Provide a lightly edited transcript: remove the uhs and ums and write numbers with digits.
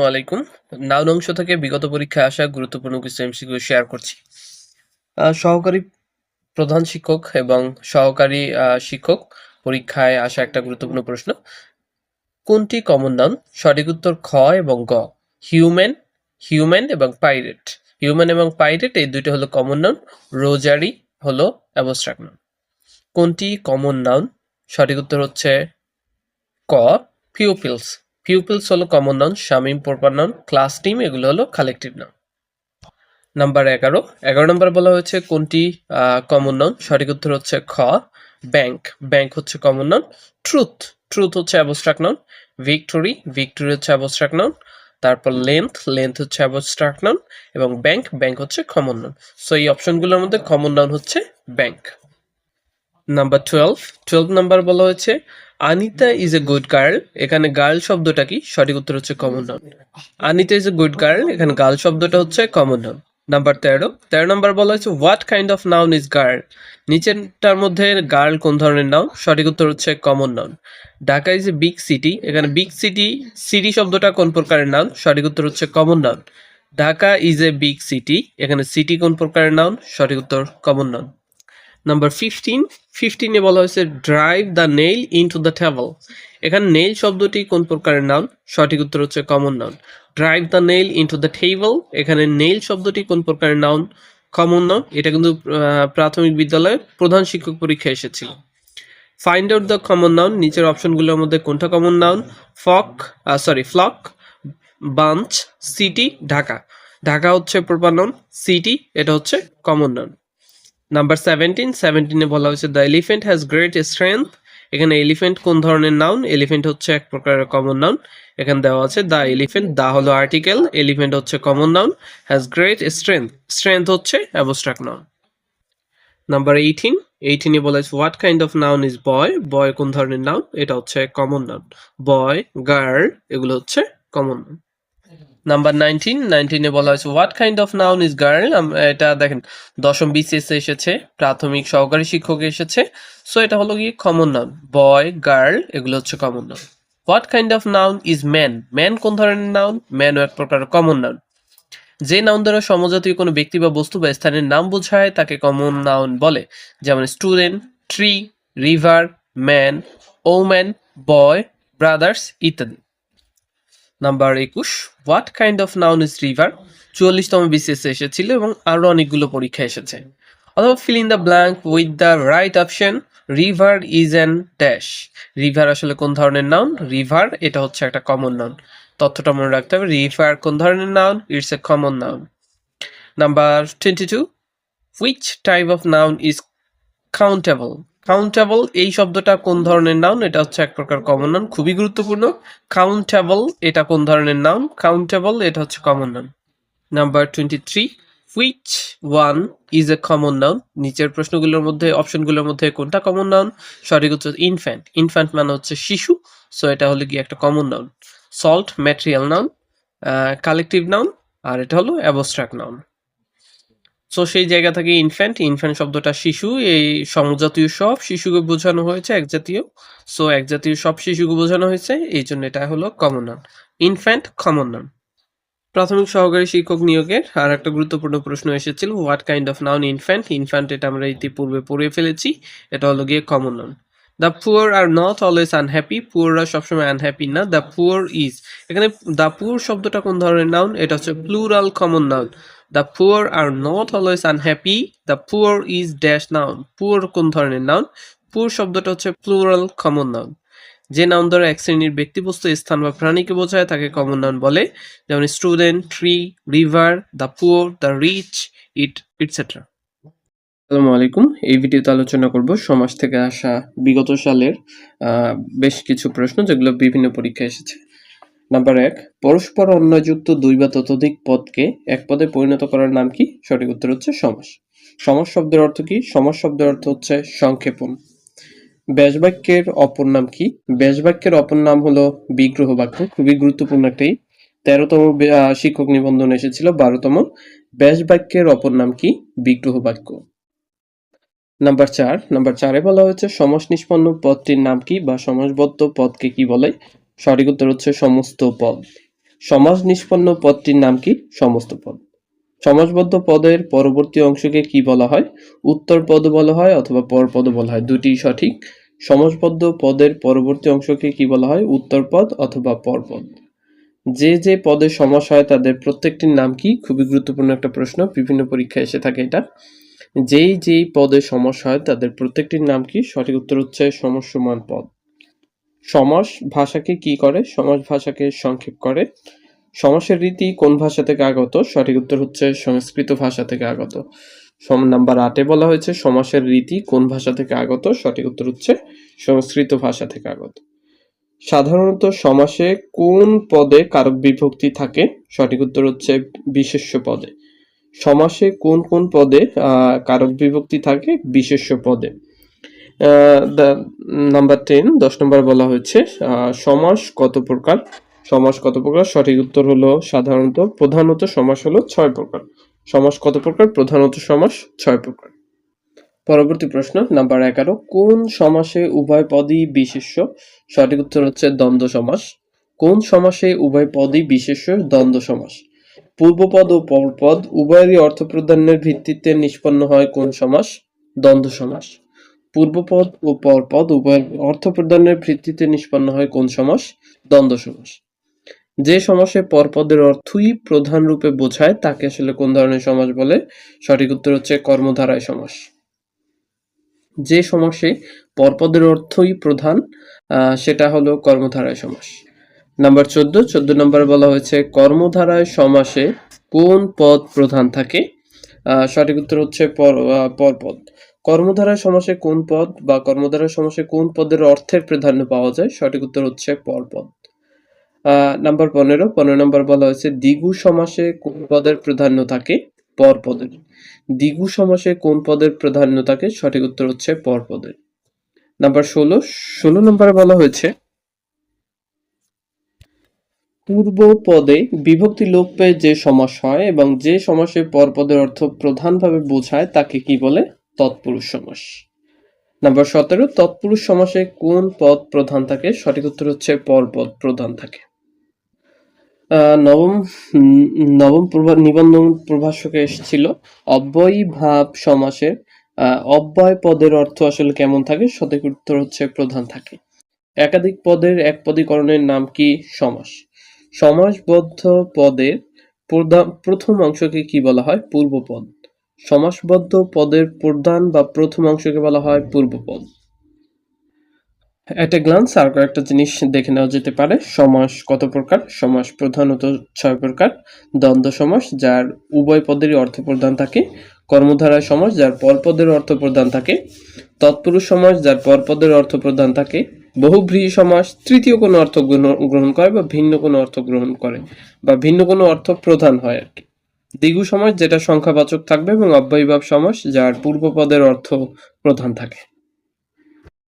আলাইকুম। নাউন অংশ থেকে বিগত পরীক্ষায় আসা গুরুত্বপূর্ণ কিছু এমসিকিউ শেয়ার করছি। সহকারী প্রধান শিক্ষক এবং সহকারী শিক্ষক পরীক্ষায় আসা একটা গুরুত্বপূর্ণ প্রশ্ন। কোনটি কমন নাউন? সঠিক উত্তর খ এবং গ। হিউম্যান, হিউম্যান এবং পাইরেট। হিউম্যান এবং পাইরেট এই দুইটা হলো কমন নাউন। রোজারি হলো অ্যাবস্ট্রাক্ট নাউন। কোনটি কমন নাউন? সঠিক উত্তর হচ্ছে ক, পিউপিলস। পিউপিলস হলো common noun, Shamim proper noun, class team এগুলো হলো কালেকটিভ নাউন। নাম্বার 11, 11 নম্বর বলা হয়েছে কোনটি কমন নাউন? সঠিক উত্তর হচ্ছে খ, ব্যাংক। ব্যাংক হচ্ছে কমন নাউন। ট্রুথ, ট্রুথ হচ্ছে অ্যাবস্ট্রাক্ট নাউন। ভিক্টোরি, ভিক্টোরি হচ্ছে অ্যাবস্ট্রাক্ট নাউন। তারপর লেন্থ, লেন্থ হচ্ছে অ্যাবস্ট্রাক্ট নাউন এবং ব্যাংক, ব্যাংক হচ্ছে কমন নাউন। সো এই অপশনগুলোর মধ্যে কমন নাউন হচ্ছে ব্যাংক। নাম্বার 12, 12 নাম্বার বলা হয়েছে Anita is a good girl. এখানে গার্ল শব্দটা কি? সঠিক উত্তর হচ্ছে common noun. Anita is a good girl, এখানে গার্ল শব্দটা হচ্ছে কমন নাউন। নাম্বার 13, 13 নাম্বার বলা হয়েছে what kind of noun is girl. নিচেরটার মধ্যে গার্ল কোন ধরনের নাউন? সঠিক উত্তর হচ্ছে common noun. Dhaka is a big city, এখানে বিগ সিটি, সিটি শব্দটা কোন প্রকারের নাউন? সঠিক উত্তর হচ্ছে common noun. Dhaka is a big city, এখানে সিটি কোন প্রকারের নাউন? সঠিক উত্তর কমন নাউন। নাম্বার 15, 15 বলা হয়েছে drive the nail into the table. এখানে নেইল শব্দটি কোন প্রকারের নাউন? সঠিক উত্তর হচ্ছে common noun. Drive the nail into the table, এখানে নেইল শব্দটি কোন প্রকারের নাউন? Common noun. এটা কিন্তু প্রাথমিক বিদ্যালয়ের প্রধান শিক্ষক পরীক্ষায় এসেছিল। Find out the common noun, নিচের অপশনগুলোর মধ্যে কোনটা common noun? Flock, bunch, city, Dhaka. Dhaka হচ্ছে প্রপার নাউন, সিটি এটা হচ্ছে কমন নাউন। নাম্বার 17, 17 বলা হয়েছে the elephant has great strength. এখানে এলিফেন্ট কোন ধরনের নাউন? এলিফেন্ট হচ্ছে এক প্রকারের কমন নাউন। এখানে দেওয়া আছে দ্য এলিফেন্ট, দা হলো আর্টিকেল, এলিফেন্ট হচ্ছে common noun, has great strength, strength হচ্ছে অ্যাবস্ট্রাক্ট নাউন। নাম্বার 18, 18 বলা হয়েছে what kind of noun is boy. Boy কোন ধরনের নাউন? এটা হচ্ছে কমন নাউন। বয়, গার্ল এগুলো হচ্ছে কমন নাউন। নাম্বার 19, 19 বলা হয়েছে what kind of noun is girl. এটা দেখেন দশম বিসিএস এসেছে, প্রাথমিক সহকারী শিক্ষক এসেছে। সো এটা হলো গিয়ে কমন নাউন। বয়, গার্ল এগুলো হচ্ছে common noun. What kind of noun is man. Man কোন ধরনের নাউন? ম্যানও এক প্রকার কমন নাউন। যে নাউন দ্বারা সমজাতীয় কোনো ব্যক্তি বা বস্তু বা স্থানের নাম বোঝায় তাকে কমন নাউন বলে। যেমন student, tree, river, man, woman, boy, brothers ইত্যাদি। Number 21, what kind of noun is river. 44তম বিসিএস এসেছিল এবং আরো অনেকগুলো পরীক্ষা এসেছে। অথবা fill in the blank with the right option. River is an dash. River আসলে কোন ধরনের নাউন? রিভার এটা হচ্ছে একটা কমন নাউন। তথ্যটা মনে রাখতে হবে, রিভার কোন ধরনের noun? It's a common noun. Number 22, which type of noun is countable. Countable এই শব্দটা কোন ধরনের নাউন? এটা হচ্ছে এক প্রকার কমন নাউন, খুবই গুরুত্বপূর্ণ। কাউন্টেবল এটা কোন ধরনের নাউন? কাউন্টেবল এটা হচ্ছে common noun. Number 23, which one is a common noun. নিচের প্রশ্নগুলোর মধ্যে অপশনগুলোর মধ্যে কোনটা কমন নাউন? সঠিক উত্তর ইনফ্যান্ট। ইনফ্যান্ট মানে হচ্ছে শিশু, সো এটা হলো কি একটা common noun. Salt material noun, collective noun, আর এটা হলো অ্যাবস্ট্রাক্ট নাউন। সো সেই জায়গা থেকে ইনফ্যান্ট, ইনফ্যান্ট শব্দটা শিশু, এই সমজাতীয় সব শিশুকে বোঝানো হয়েছে, এক জাতীয়। সো এক জাতীয় সব শিশুকে বোঝানো হয়েছে, এই জন্য এটা হলো common noun. Infant common noun. প্রাথমিক সহকারী শিক্ষক নিয়োগের আর একটা গুরুত্বপূর্ণ প্রশ্ন এসেছিল what kind of noun infant. Infant এটা আমরা ইতিপূর্বে পড়ে ফেলেছি, এটা হলো গিয়ে common noun. The poor are not always unhappy. পুয়াররা সবসময় আনহ্যাপি না। দ্য পুয়ার ইজ, এখানে দ্য পুয়ার শব্দটা কোন ধরনের নাউন? এটা হচ্ছে plural common noun. The poor are not always unhappy, the poor is dash noun. Poor কোন ধরনের নাউন? পুয়ার শব্দটা হচ্ছে প্লুরাল কমন নাউন। যে নাউন দ্বারা এক শ্রেণীর ব্যক্তিবস্তু, স্থান বা প্রাণীকে বোঝায় তাকে কমন নাউন বলে। যেমন student, tree, river, the poor, the rich, it etcetera. আসসালামু আলাইকুম। এই ভিডিওতে আলোচনা করব সমাজ থেকে আসা বিগত সালের বেশ কিছু প্রশ্ন যেগুলো বিভিন্ন পরীক্ষায় এসেছে। নাম্বার 1, পরস্পর অন্যযুক্ত দুই বা ততোধিক পদকে এক পদে পরিণত করার নাম কি? সঠিক উত্তর হচ্ছে সমাস। সমাস শব্দের অর্থ কি? সমাস শব্দের অর্থ হচ্ছে সংক্ষেপণ। ব্যাসবাক্যের অপর নাম কি? ব্যাসবাক্যের অপর নাম হলো বিগ্রহ বাক্য। খুবই গুরুত্বপূর্ণ একটি 13তম শিক্ষক নিবন্ধন এসেছিল, 12তম। ব্যাসবাক্যের অপর নাম কি? বিগ্রহ বাক্য। নাম্বার 4, নাম্বার 4-এ বলা হয়েছে সমাস নিষ্পন্ন পদটির নাম কি বা সমাসবদ্ধ পদকে কি বলে? সঠিক উত্তর হচ্ছে সমস্ত পদ। সমাস নিষ্পন্ন পদটির নাম কি? সমস্ত পদ। সমাসবদ্ধ পদের পরবর্তী অংশকে কি বলা হয়? উত্তর পদ বলা হয় অথবা পরপদ বলা হয়, দুটি সঠিক। সমাসবদ্ধ পদের পরবর্তী অংশকে কি বলা হয়? উত্তর পদ অথবা পরপদ। যে যে পদে সমাস হয় তাদের প্রত্যেকটির নাম কি? খুবই গুরুত্বপূর্ণ একটা প্রশ্ন, বিভিন্ন পরীক্ষায় এসে থাকে এটা। যেই যেই পদে সমাস হয় তাদের প্রত্যেকটির নাম কি? সঠিক উত্তর হচ্ছে সমস্যমান পদ। সমাস ভাষাকে কি করে? সমাস ভাষাকে সংক্ষেপ করে। সমাসের রীতি কোন ভাষা থেকে আগত? সঠিক উত্তর হচ্ছে সংস্কৃত ভাষা থেকে আগত। নাম্বার 8-এ বলা হয়েছে সমাসের রীতি কোন ভাষা থেকে আগত? সঠিক উত্তর হচ্ছে সংস্কৃত ভাষা থেকে আগত। সাধারণত সমাসে কোন পদে কারক বিভক্তি থাকে? সঠিক উত্তর হচ্ছে বিশেষ্য পদে। সমাসে কোন কোন পদে কারক বিভক্তি থাকে? বিশেষ্য পদে। নাম্বার 10, 10 নম্বর বলা হয়েছে সমাস কত প্রকার? সমাস কত প্রকার? সঠিক উত্তর হলো প্রধানত সমাস হলো 6 প্রকার। সমাস কত প্রকার? প্রধানত সমাস 6 প্রকার। পরবর্তী প্রশ্ন নাম্বার 11, কোন সমাসে উভয় পদই বিশেষ্য? সঠিক উত্তর হচ্ছে দ্বন্দ্ব সমাস। কোন সমাসে উভয় পদই বিশেষ্য? দ্বন্দ্ব সমাস। পূর্বপদ ও পরপদ উভয়েরই অর্থ প্রদানের ভিত্তিতে নিষ্পন্ন হয় কোন সমাস? দ্বন্দ্ব সমাস। পূর্বপদ ও পরপদ উভয়ের অর্থ প্রদানের ভিত্তিতে নিষ্পন্ন হয় কোন সমাস? দ্বন্দ্ব সমাস। যে সমাসে পরপদের অর্থই প্রধান রূপে বোঝায় তাকে আসলে কোন ধরনের সমাস বলে? সঠিক উত্তর হচ্ছে কর্মধারয় সমাস। যে সমাসে পরপদের অর্থই প্রধান সেটা হলো কর্মধারয় সমাস। নাম্বার 14 নম্বরে বলা হয়েছে কর্মধারয় সমাসে কোন পদ প্রধান থাকে? সঠিক উত্তর হচ্ছে পরপদ। কর্মধারয় সমাসে কোন পদ বা কর্মধারয় সমাসে কোন পদের অর্থের প্রাধান্য পাওয়া যায়? সঠিক উত্তর হচ্ছে পরপদ। নাম্বার 15 নম্বর বলা হয়েছে দ্বিগু সমাসে কোন পদের প্রাধান্য থাকে? পরপদের। দ্বিগু সমাসে কোন পদের প্রাধান্য থাকে? সঠিক উত্তর হচ্ছে পরপদের। নাম্বার 16 নম্বরে বলা হয়েছে পূর্ব পদে বিভক্তি লোপ পেয়ে যে সমাস হয় এবং যে সমাসে পরপদের অর্থ প্রধানভাবে বোঝায় তাকে কি বলে? তৎপুরুষ সমাস। নাম্বার 17, তৎপুরুষ সমাসে কোন পদ প্রধান থাকে? সঠিক উত্তর হচ্ছে পরপদ প্রধান থাকে। নবম নিবন্ধন প্রভাষকে এসেছিল অব্যয়ী ভাব সমাসের অব্যয় পদের অর্থ আসলে কেমন থাকে? সঠিক উত্তর হচ্ছে প্রধান থাকে। একাধিক পদের একপদীকরণের নাম কি? সমাস। সমাসবদ্ধ পদের প্রথম অংশকে কি বলা হয়? পূর্বপদ। সমাসবদ্ধ পদের প্রধান বা প্রথম অংশকে বলা হয় পূর্বপদ। এট এ গ্লান্স আর কয়েকটা জিনিস দেখে নেওয়া যেতে পারে। সমাস কত প্রকার? সমাস প্রধানত 6 প্রকার। দ্বন্দ্ব সমাস যার উভয় পদেরই অর্থ প্রধান থাকে। কর্মধারয় সমাস যার পরপদের অর্থ প্রধান থাকে। তৎপুরুষ সমাস যার পরপদের অর্থ প্রধান থাকে। বহুব্রীহি সমাস তৃতীয় কোনো অর্থ গ্রহণ করে বা ভিন্ন কোনো অর্থ গ্রহণ করে বা ভিন্ন কোনো অর্থ প্রধান হয় আর কি। দ্বিগু সমাস যেটা সংখ্যাবাচক থাকবে এবং অব্যয়ীভাব সমাস যার পূর্বপদের অর্থ প্রধান থাকে।